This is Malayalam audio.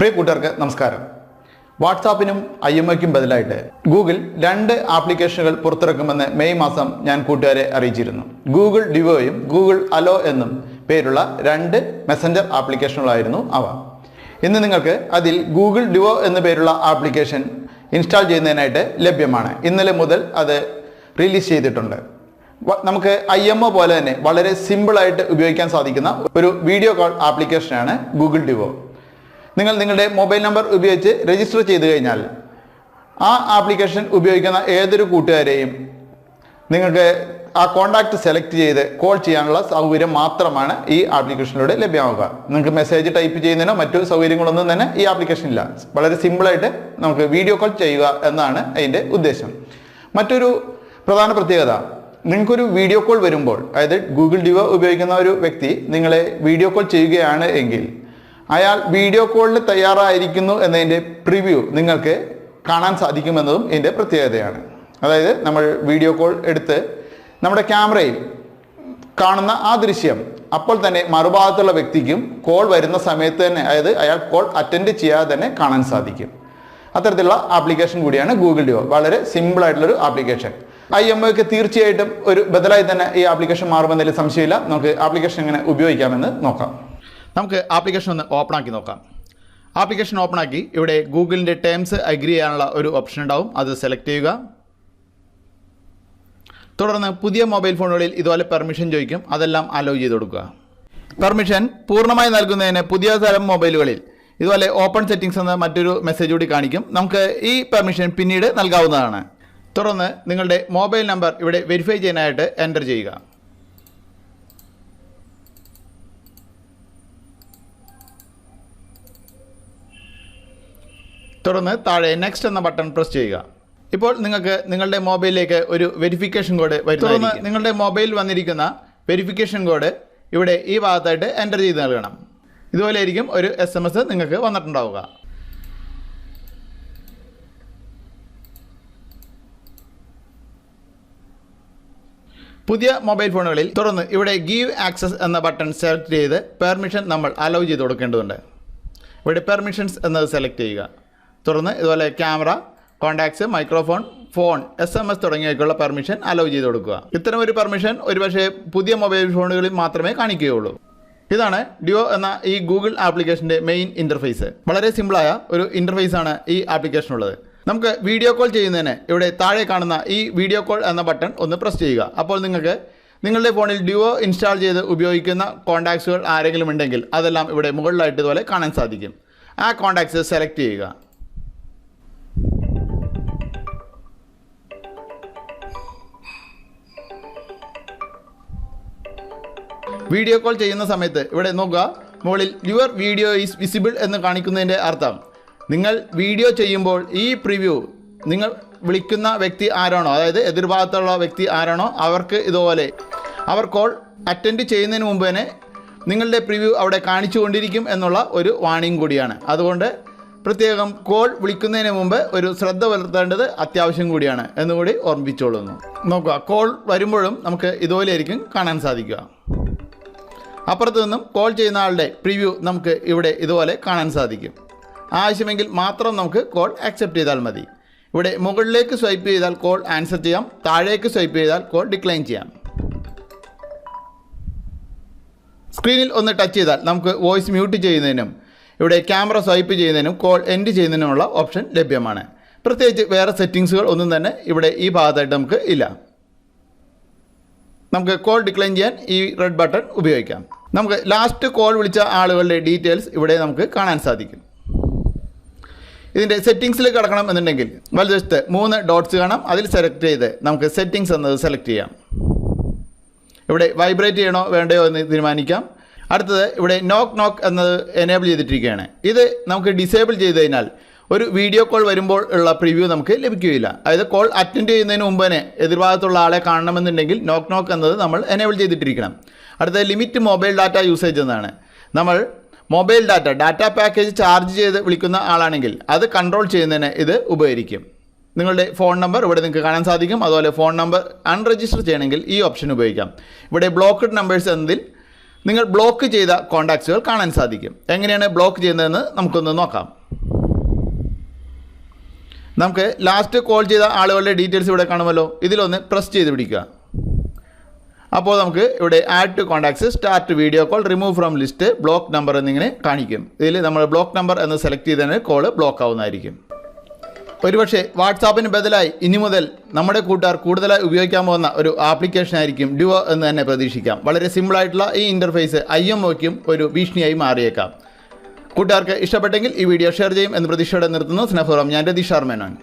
പ്രിയ കൂട്ടുകാർക്ക് നമസ്കാരം. വാട്സാപ്പിനും IMOയ്ക്കും ബദലായിട്ട് ഗൂഗിൾ 2 ആപ്ലിക്കേഷനുകൾ പുറത്തിറക്കുമെന്ന് മെയ് മാസം ഞാൻ കൂട്ടുകാരെ അറിയിച്ചിരുന്നു. ഗൂഗിൾ ഡിവോയും ഗൂഗിൾ അലോ എന്നും പേരുള്ള 2 മെസ്സഞ്ചർ ആപ്ലിക്കേഷനുകളായിരുന്നു അവ. ഇന്ന് നിങ്ങൾക്ക് അതിൽ ഗൂഗിൾ ഡിവോ എന്ന പേരുള്ള ആപ്ലിക്കേഷൻ ഇൻസ്റ്റാൾ ചെയ്യുന്നതിനായിട്ട് ലഭ്യമാണ്. ഇന്നലെ മുതൽ അത് റിലീസ് ചെയ്തിട്ടുണ്ട്. നമുക്ക് IMO പോലെ തന്നെ വളരെ സിമ്പിളായിട്ട് ഉപയോഗിക്കാൻ സാധിക്കുന്ന ഒരു വീഡിയോ കോൾ ആപ്ലിക്കേഷനാണ് ഗൂഗിൾ ഡിവോ. നിങ്ങൾ നിങ്ങളുടെ മൊബൈൽ നമ്പർ ഉപയോഗിച്ച് രജിസ്റ്റർ ചെയ്ത് കഴിഞ്ഞാൽ ആ ആപ്ലിക്കേഷൻ ഉപയോഗിക്കുന്ന ഏതൊരു കൂട്ടുകാരെയും നിങ്ങൾക്ക് ആ കോൺടാക്റ്റ് സെലക്ട് ചെയ്ത് കോൾ ചെയ്യാനുള്ള സൗകര്യം മാത്രമാണ് ഈ ആപ്ലിക്കേഷനിലൂടെ ലഭ്യമാവുക. നിങ്ങൾക്ക് മെസ്സേജ് ടൈപ്പ് ചെയ്യുന്നതിനോ മറ്റു സൗകര്യങ്ങളൊന്നും തന്നെ ഈ ആപ്ലിക്കേഷനില്ല. വളരെ സിമ്പിളായിട്ട് നമുക്ക് വീഡിയോ കോൾ ചെയ്യുക എന്നാണ് അതിൻ്റെ ഉദ്ദേശം. മറ്റൊരു പ്രധാന പ്രത്യേകത, നിങ്ങൾക്കൊരു വീഡിയോ കോൾ വരുമ്പോൾ, അതായത് ഗൂഗിൾ ഡിവോ ഉപയോഗിക്കുന്ന ഒരു വ്യക്തി നിങ്ങളെ വീഡിയോ കോൾ ചെയ്യുകയാണ് എങ്കിൽ അയാൾ വീഡിയോ കോളിന് തയ്യാറായിരിക്കുന്നു എന്നതിൻ്റെ പ്രിവ്യൂ നിങ്ങൾക്ക് കാണാൻ സാധിക്കുമെന്നതും ഇതിൻ്റെ പ്രത്യേകതയാണ്. അതായത് നമ്മൾ വീഡിയോ കോൾ എടുത്ത് നമ്മുടെ ക്യാമറയിൽ കാണുന്ന ആ ദൃശ്യം അപ്പോൾ തന്നെ മറുഭാഗത്തുള്ള വ്യക്തിക്കും കോൾ വരുന്ന സമയത്ത് തന്നെ, അതായത് അയാൾ കോൾ അറ്റൻഡ് ചെയ്യാതെ തന്നെ കാണാൻ സാധിക്കും. അത്തരത്തിലുള്ള ആപ്ലിക്കേഷൻ കൂടിയാണ് ഗൂഗിൾ ഡിവോ. വളരെ സിമ്പിളായിട്ടുള്ളൊരു ആപ്ലിക്കേഷൻ. IMOയ്ക്ക് തീർച്ചയായിട്ടും ഒരു ബദലായി തന്നെ ഈ ആപ്ലിക്കേഷൻ മാറുമെന്നതിൽ സംശയമില്ല. നമുക്ക് ആപ്ലിക്കേഷൻ എങ്ങനെ ഉപയോഗിക്കാമെന്ന് നോക്കാം. നമുക്ക് ആപ്ലിക്കേഷൻ ഒന്ന് ഓപ്പൺ ആക്കി നോക്കാം. ആപ്ലിക്കേഷൻ ഓപ്പൺ ആക്കി ഇവിടെ ഗൂഗിളിൻ്റെ ടേംസ് അഗ്രി ചെയ്യാനുള്ള ഒരു ഓപ്ഷൻ ഉണ്ടാവും, അത് സെലക്ട് ചെയ്യുക. തുടർന്ന് പുതിയ മൊബൈൽ ഫോണുകളിൽ ഇതുപോലെ പെർമിഷൻ ചോദിക്കും, അതെല്ലാം അലോ ചെയ്ത് കൊടുക്കുക. പെർമിഷൻ പൂർണ്ണമായി നൽകുന്നതിന് പുതിയ തരം മൊബൈലുകളിൽ ഇതുപോലെ ഓപ്പൺ സെറ്റിംഗ്സ് എന്ന മറ്റൊരു മെസ്സേജ് കൂടി കാണിക്കും. നമുക്ക് ഈ പെർമിഷൻ പിന്നീട് നൽകാവുന്നതാണ്. തുടർന്ന് നിങ്ങളുടെ മൊബൈൽ നമ്പർ ഇവിടെ വെരിഫൈ ചെയ്യാനായിട്ട് എൻ്റർ ചെയ്യുക. തുടർന്ന് താഴെ നെക്സ്റ്റ് എന്ന ബട്ടൺ പ്രസ് ചെയ്യുക. ഇപ്പോൾ നിങ്ങൾക്ക് നിങ്ങളുടെ മൊബൈലിലേക്ക് ഒരു വെരിഫിക്കേഷൻ കോഡ് വരും. തുടർന്ന് നിങ്ങളുടെ മൊബൈലിൽ വന്നിരിക്കുന്ന വെരിഫിക്കേഷൻ കോഡ് ഇവിടെ ഈ ഭാഗത്തായിട്ട് എൻ്റർ ചെയ്ത് നൽകണം. ഇതുപോലെ ആയിരിക്കും ഒരു SMS നിങ്ങൾക്ക് വന്നിട്ടുണ്ടാവുക. പുതിയ മൊബൈൽ ഫോണുകളിൽ തുടർന്ന് ഇവിടെ ഗീവ് ആക്സസ് എന്ന ബട്ടൺ സെലക്ട് ചെയ്ത് പെർമിഷൻ നമ്മൾ അലോ ചെയ്ത് കൊടുക്കേണ്ടതുണ്ട്. ഇവിടെ പെർമിഷൻസ് എന്നത് സെലക്ട് ചെയ്യുക. തുടർന്ന് ഇതുപോലെ camera, contacts, microphone, phone, SMS തുടങ്ങിയവയ്ക്കുള്ള പെർമിഷൻ അലോ ചെയ്ത് കൊടുക്കുക. ഇത്തരം ഒരു പെർമിഷൻ ഒരുപക്ഷെ പുതിയ മൊബൈൽ ഫോണുകളിൽ മാത്രമേ കാണിക്കുകയുള്ളൂ. ഇതാണ് ഡിവോ എന്ന ഈ ഗൂഗിൾ ആപ്ലിക്കേഷൻ്റെ മെയിൻ ഇൻ്റർഫേസ്. വളരെ സിമ്പിളായ ഒരു ഇൻ്റർഫേസാണ് ഈ ആപ്ലിക്കേഷനുള്ളത്. നമുക്ക് വീഡിയോ കോൾ ചെയ്യുന്നതിന് ഇവിടെ താഴെ കാണുന്ന ഈ വീഡിയോ കോൾ എന്ന ബട്ടൺ ഒന്ന് പ്രസ് ചെയ്യുക. അപ്പോൾ നിങ്ങൾക്ക് നിങ്ങളുടെ ഫോണിൽ ഡിവോ ഇൻസ്റ്റാൾ ചെയ്ത് ഉപയോഗിക്കുന്ന കോൺടാക്ട്സുകൾ ആരെങ്കിലും ഉണ്ടെങ്കിൽ അതെല്ലാം ഇവിടെ മുകളിലായിട്ട് ഇതുപോലെ കാണാൻ സാധിക്കും. ആ കോൺടാക്ട്സ് സെലക്ട് ചെയ്യുക. വീഡിയോ കോൾ ചെയ്യുന്ന സമയത്ത് ഇവിടെ നോക്കുക, മുകളിൽ യുവർ വീഡിയോ ഈസ് വിസിബിൾ എന്ന് കാണിക്കുന്നതിൻ്റെ അർത്ഥം നിങ്ങൾ വീഡിയോ ചെയ്യുമ്പോൾ ഈ പ്രിവ്യൂ നിങ്ങൾ വിളിക്കുന്ന വ്യക്തി ആരാണോ, അതായത് എതിർഭാഗത്തുള്ള വ്യക്തി ആരാണോ അവർക്ക് ഇതുപോലെ അവർ കോൾ അറ്റൻഡ് ചെയ്യുന്നതിന് മുമ്പ് തന്നെ നിങ്ങളുടെ പ്രിവ്യൂ അവിടെ കാണിച്ചുകൊണ്ടിരിക്കും എന്നുള്ള ഒരു വാണിംഗ് കൂടിയാണ്. അതുകൊണ്ട് പ്രത്യേകം കോൾ വിളിക്കുന്നതിന് മുമ്പ് ഒരു ശ്രദ്ധ പുലർത്തേണ്ടത് അത്യാവശ്യം കൂടിയാണ് എന്നുകൂടി ഓർമ്മിപ്പിച്ചോളുന്നു. നോക്കുക, കോൾ വരുമ്പോഴും നമുക്ക് ഇതുപോലെയായിരിക്കും കാണാൻ സാധിക്കുക. അപ്പുറത്ത് നിന്നും കോൾ ചെയ്യുന്ന ആളുടെ പ്രിവ്യൂ നമുക്ക് ഇവിടെ ഇതുപോലെ കാണാൻ സാധിക്കും. ആവശ്യമെങ്കിൽ മാത്രം നമുക്ക് കോൾ ആക്സെപ്റ്റ് ചെയ്താൽ മതി. ഇവിടെ മുകളിലേക്ക് സ്വൈപ്പ് ചെയ്താൽ കോൾ ആൻസർ ചെയ്യാം, താഴേക്ക് സ്വൈപ്പ് ചെയ്താൽ കോൾ ഡിക്ലൈൻ ചെയ്യാം. സ്ക്രീനിൽ ഒന്ന് ടച്ച് ചെയ്താൽ നമുക്ക് വോയിസ് മ്യൂട്ട് ചെയ്യുന്നതിനും ഇവിടെ ക്യാമറ സ്വൈപ്പ് ചെയ്യുന്നതിനും കോൾ എൻഡ് ചെയ്യുന്നതിനുമുള്ള ഓപ്ഷൻ ലഭ്യമാണ്. പ്രത്യേകിച്ച് വേറെ സെറ്റിങ്സുകൾ ഒന്നും തന്നെ ഇവിടെ ഈ ഭാഗത്തായിട്ട് നമുക്ക് ഇല്ല. നമുക്ക് കോൾ ഡിക്ലൈൻ ചെയ്യാൻ ഈ റെഡ് ബട്ടൺ ഉപയോഗിക്കാം. നമുക്ക് ലാസ്റ്റ് കോൾ വിളിച്ച ആളുകളുടെ ഡീറ്റെയിൽസ് ഇവിടെ നമുക്ക് കാണാൻ സാധിക്കും. ഇതിൻ്റെ സെറ്റിങ്സിലേക്ക് കടക്കണം എന്നുണ്ടെങ്കിൽ വലതുവശത്ത് 3 ഡോട്ട്സ് കാണാം, അതിൽ സെലക്ട് ചെയ്ത് നമുക്ക് സെറ്റിങ്സ് എന്നത് സെലക്ട് ചെയ്യാം. ഇവിടെ വൈബ്രേറ്റ് ചെയ്യണോ വേണ്ടയോ എന്ന് തീരുമാനിക്കാം. അടുത്തത് ഇവിടെ നോക്ക് എന്നത് എനേബിൾ ചെയ്തിട്ടിരിക്കുകയാണ്. ഇത് നമുക്ക് ഡിസേബിൾ ചെയ്ത് കഴിഞ്ഞാൽ ഒരു വീഡിയോ കോൾ വരുമ്പോൾ ഉള്ള പ്രിവ്യൂ നമുക്ക് ലഭിക്കുകയില്ല. അതായത് കോൾ അറ്റൻഡ് ചെയ്യുന്നതിന് മുമ്പ് തന്നെ എതിർഭാഗത്തുള്ള ആളെ കാണണമെന്നുണ്ടെങ്കിൽ നോക്ക് എന്നത് നമ്മൾ എനേബിൾ ചെയ്തിട്ടിരിക്കണം. അടുത്തത് ലിമിറ്റ് മൊബൈൽ ഡാറ്റ യൂസേജ് എന്നാണ്. നമ്മൾ മൊബൈൽ ഡാറ്റ പാക്കേജ് ചാർജ് ചെയ്ത് വിളിക്കുന്ന ആളാണെങ്കിൽ അത് കൺട്രോൾ ചെയ്യുന്നതിന് ഇത് ഉപകരിക്കും. നിങ്ങളുടെ ഫോൺ നമ്പർ ഇവിടെ നിങ്ങൾക്ക് കാണാൻ സാധിക്കും. അതുപോലെ ഫോൺ നമ്പർ അൺരജിസ്റ്റർ ചെയ്യണമെങ്കിൽ ഈ ഓപ്ഷൻ ഉപയോഗിക്കാം. ഇവിടെ ബ്ലോക്ക്ഡ് നമ്പേഴ്സ് എന്നതിൽ നിങ്ങൾ ബ്ലോക്ക് ചെയ്ത കോൺടാക്ട്സുകൾ കാണാൻ സാധിക്കും. എങ്ങനെയാണ് ബ്ലോക്ക് ചെയ്യുന്നതെന്ന് നമുക്കൊന്ന് നോക്കാം. നമുക്ക് ലാസ്റ്റ് കോൾ ചെയ്ത ആളുകളുടെ ഡീറ്റെയിൽസ് ഇവിടെ കാണുമല്ലോ. ഇതിലൊന്ന് പ്രസ് ചെയ്ത് പിടിക്കുക. അപ്പോൾ നമുക്ക് ഇവിടെ add to contacts, start video call, remove from list, block number എന്നിങ്ങനെ കാണിക്കും. ഇതിൽ നമ്മൾ ബ്ലോക്ക് നമ്പർ എന്ന് സെലക്ട് ചെയ്തതിന് കോൾ ബ്ലോക്ക് ആവുന്നതായിരിക്കും. ഒരുപക്ഷെ വാട്സാപ്പിന് ബദലായി ഇനി മുതൽ നമ്മുടെ കൂട്ടുകാർ കൂടുതലായി ഉപയോഗിക്കാൻ പോകുന്ന ഒരു ആപ്ലിക്കേഷൻ ആയിരിക്കും ഡ്യുവോ എന്ന് തന്നെ പ്രതീക്ഷിക്കാം. വളരെ സിമ്പിളായിട്ടുള്ള ഈ ഇൻ്റർഫേസ് IMOയ്ക്കും ഒരു ഭീഷണിയായി മാറിയേക്കാം. കൂട്ടുകാർക്ക് ഇഷ്ടപ്പെട്ടെങ്കിൽ ഈ വീഡിയോ ഷെയർ ചെയ്യും എന്ന് പ്രതീക്ഷയോടെ നിർത്തുന്നു. സ്നേഹപൂർവ്വം ഞാൻ രതീഷ് മേനോൻ.